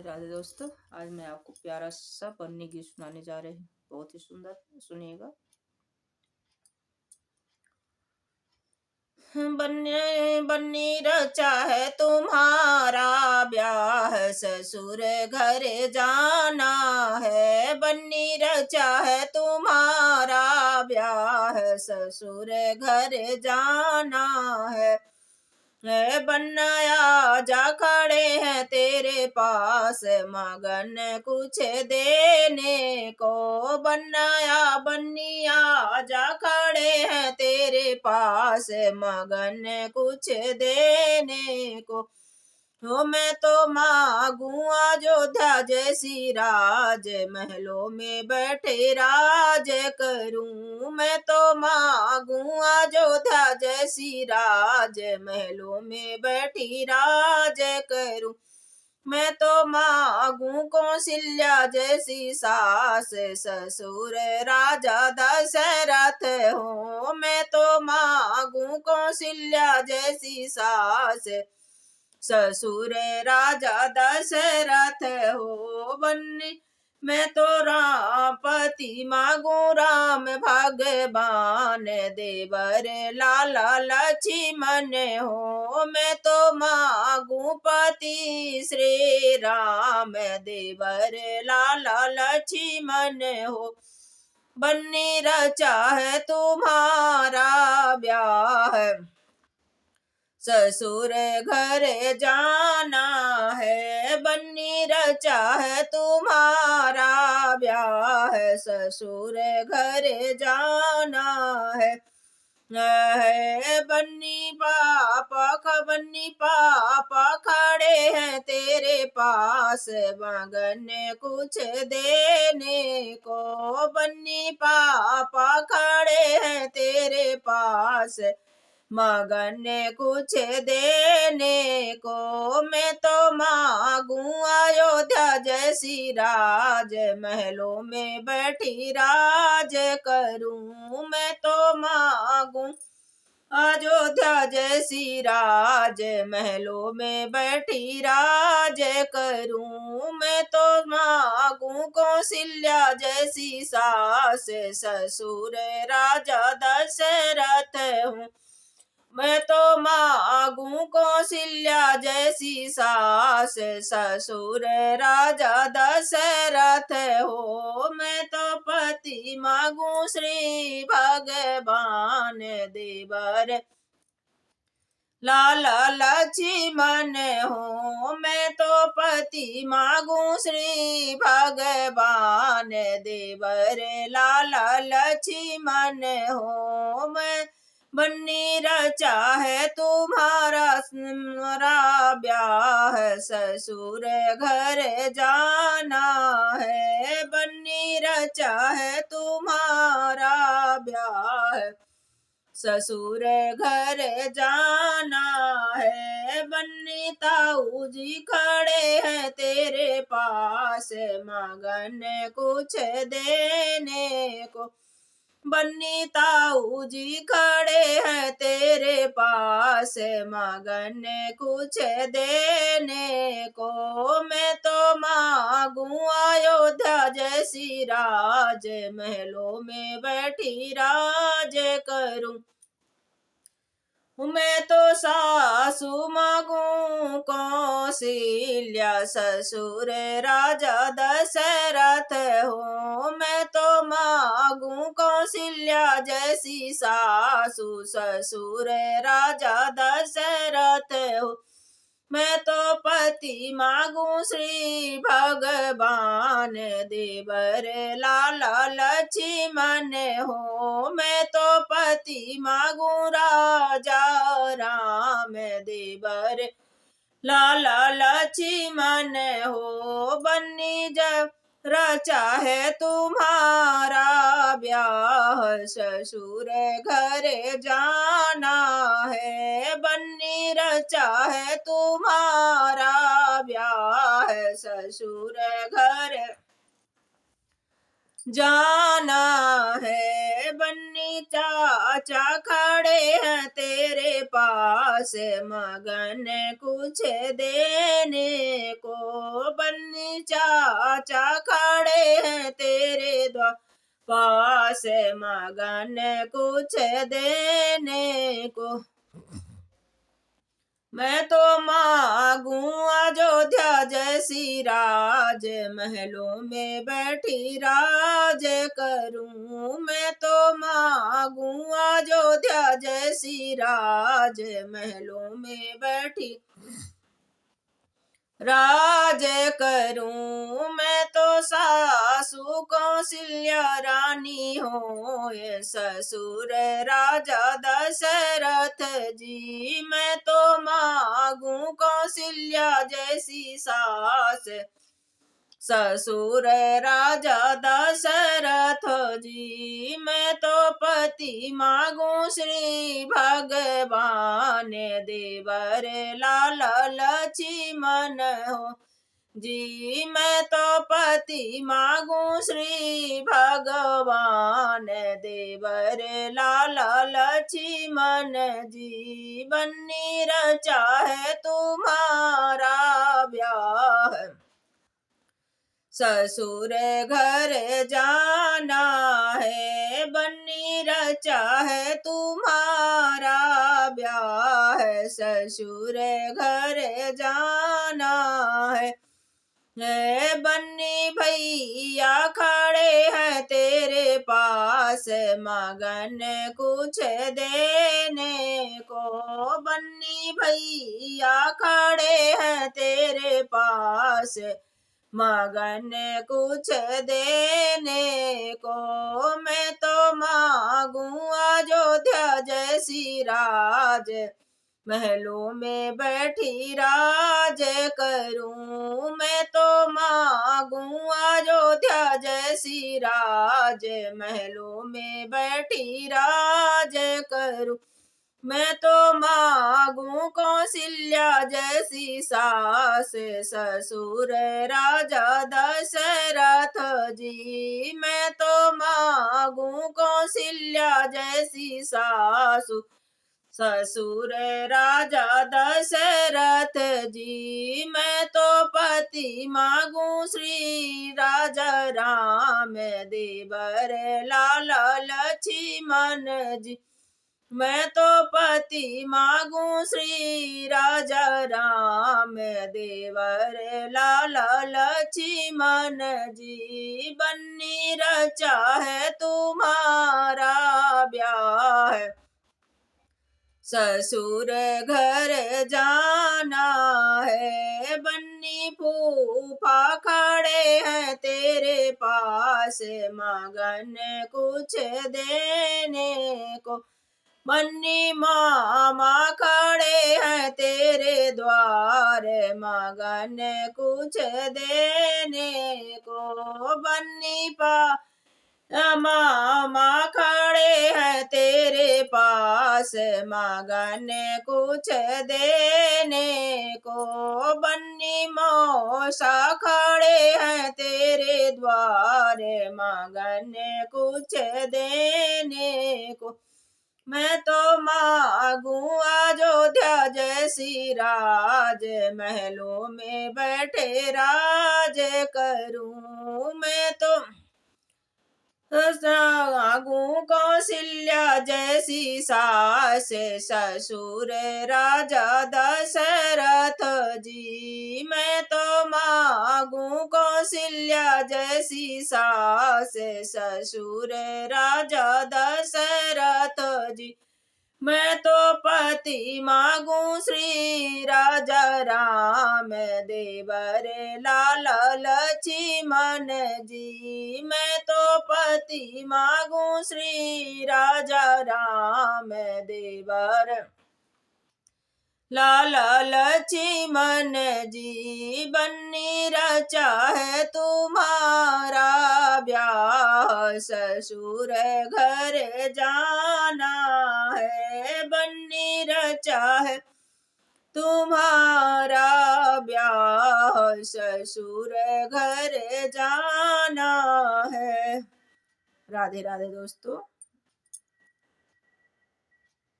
राधे दोस्तों। आज मैं आपको प्यारा सा बन्नी गीत सुनाने जा रही हूँ। बहुत ही सुंदर, सुनिएगा। बन्नी बन्नी रचा है तुम्हारा ब्याह, ससुर घर जाना है। बन्नी रचा है तुम्हारा ब्याह, ससुर घर जाना है। बनाया जा खड़े हैं तेरे पास, मगन कुछ देने को। बनाया बनिया जा खड़े हैं तेरे पास, मगन कुछ देने को। हो मैं तो मांगू अयोध्या जैसी राज, महलों में बैठे राज करूं। मैं तो मांगू अयोध्या जैसी राज, महलों में बैठी राज करूं। मैं तो मांगू कौशल्या जैसी सास, ससुर राजा दशरथ हो। मैं तो मांगू कौशल्या जैसी सास, ससुर राजा दशरथ हो। बन्नी मैं तो रामपति मांगू राम भगवान, देवर लाला लक्ष्मण हो। मैं तो मांगू पति श्री राम, देवर लाला लक्ष्मण हो। बन्नी रचा है तुम्हारा ब्याह, ससुर घर जाना है। बन्नी रचा है तुम्हारा ब्याह, ससुर घर जाना है। बन्नी पापा खड़े हैं तेरे पास, मगन कुछ देने को। बन्नी पापा खड़े हैं तेरे पास, मगन कुछ देने को। मैं तो मांगू अयोध्या जैसी राज, महलों में बैठी राज करूं। मैं तो मांगू अयोध्या जैसी राज, महलों में बैठी राज करूं। मैं तो मांगू कौशल्या जैसी सास, ससुर राजा दशरथ हूँ। मैं तो मांगू कौशल्या जैसी सास, ससुर राजा दशरथ हो। मैं तो पति मांगू श्री भगवान, देवर लाला लक्ष्मण हो। मैं तो पति मांगू श्री भगवान, देवर लाला लक्ष्मण हो। मैं बन्नी रचा है तुम्हारा ब्याह, ससुर घर जाना है। बन्नी रचा है तुम्हारा ब्याह, ससुर घर जाना है। बन्नी ताऊ जी खड़े हैं तेरे पास, मगन कुछ देने को। बन्नी ताऊ जी खड़े हैं तेरे पास, मगन कुछ देने को। मैं तो मांगू अयोध्या जैसी राज, महलों में बैठी राज करूं। मैं तो सासू मांगू कौशल्या, ससुर राजा दशरथ हो। मैं तो मांगू कौशल्या जैसी सासू, ससुर राजा दशरथ हो। मैं तो पति मांगू श्री भगवान, देवर लाला लक्ष्मण हो। मैं तो पति मांगू राजा राम, देवर लाला लक्ष्मण हो। बन्नी जब रचा है तुम्हारा ब्याह, ससुर घर जाना है। बन्नी रचा है तुम्हारा ब्याह, ससुर घर जाना है। बन्नी चाचा खड़े हैं तेरे पास, मगन कुछ देने को। बन्नी चाचा खड़े हैं तेरे द्वार पास मगन कुछ देने को। मैं तो मांगू अयोध्या जैसी राज महलों में बैठी राज करूं। मैं तो मांगू अयोध्या जैसी राज महलों में बैठी राज करूं। मैं तो सासू कौशल्या रानी हो ससुर राजा दशरथ जी। मैं तो मांगू कौशल्या जैसी सास ससुर राजा दशरथ जी। मैं तो पति मांगू श्री भगवान देवर लाल लक्ष्मण हो जी। मैं तो पति मांगू श्री भगवान देवर लाल लक्ष्मण जी। बन्नी रचा है तुम्हारा ब्याह ससुर घर जाना है। बन्नी रचा है तुम्हारा ब्याह ससुर घर जाना है। बन्नी भैया खड़े हैं तेरे पास मगन कुछ देने को। बन्नी भैया खड़े हैं तेरे पास मगन कुछ देने को। मैं तो मांगू अयोध्या जैसी राज महलों में बैठी राज करूं। मैं तो मांगू अयोध्या जैसी राज महलों में बैठी राज करूं। मैं तो मांगू कौशल्या जैसी सास ससुर राजा दशरथ जी। मैं तो मांगू कौशल्या जैसी सासु ससुर राजा दशरथ जी। मैं तो पति मांगू श्री राजा राम देवर लाल लक्ष्मण जी। मैं तो पति मांगू श्री राजा राम देवर लाल लक्ष्मण जी। बन्नी रचा है तुम्हारा ब्याह ससुर घर जाना है। बन्नी फूफा खड़े हैं तेरे पास मगन कुछ देने को। बन्नी मामा खड़े हैं तेरे द्वार मगन कुछ देने को। बन्नी मामा खड़े हैं तेरे पास मगन कुछ देने को। बन्नी मौसा खड़े हैं तेरे द्वार मगन कुछ देने को। मैं तो मांगू अयोध्या जैसी राज महलों में बैठे राज करूं। मैं तो मांगू कौशल्या जैसी सास ससुर राजा दशरथ जी। मैं तो मांगू कौशल्या जैसी सास ससुर राजा दशरथ जी। मैं तो पति मांगू श्री राजा राम देवर लाल लक्ष्मण जी। मैं तो पति मांगू श्री राजा राम देवर लाल लक्ष्मण जी। बन्नी रचा है तुम्हारा ब्याह ससुर घर जाना है। बन्नी रचा है तुम्हारा ब्याह ससुर घर जाना है। राधे राधे दोस्तों।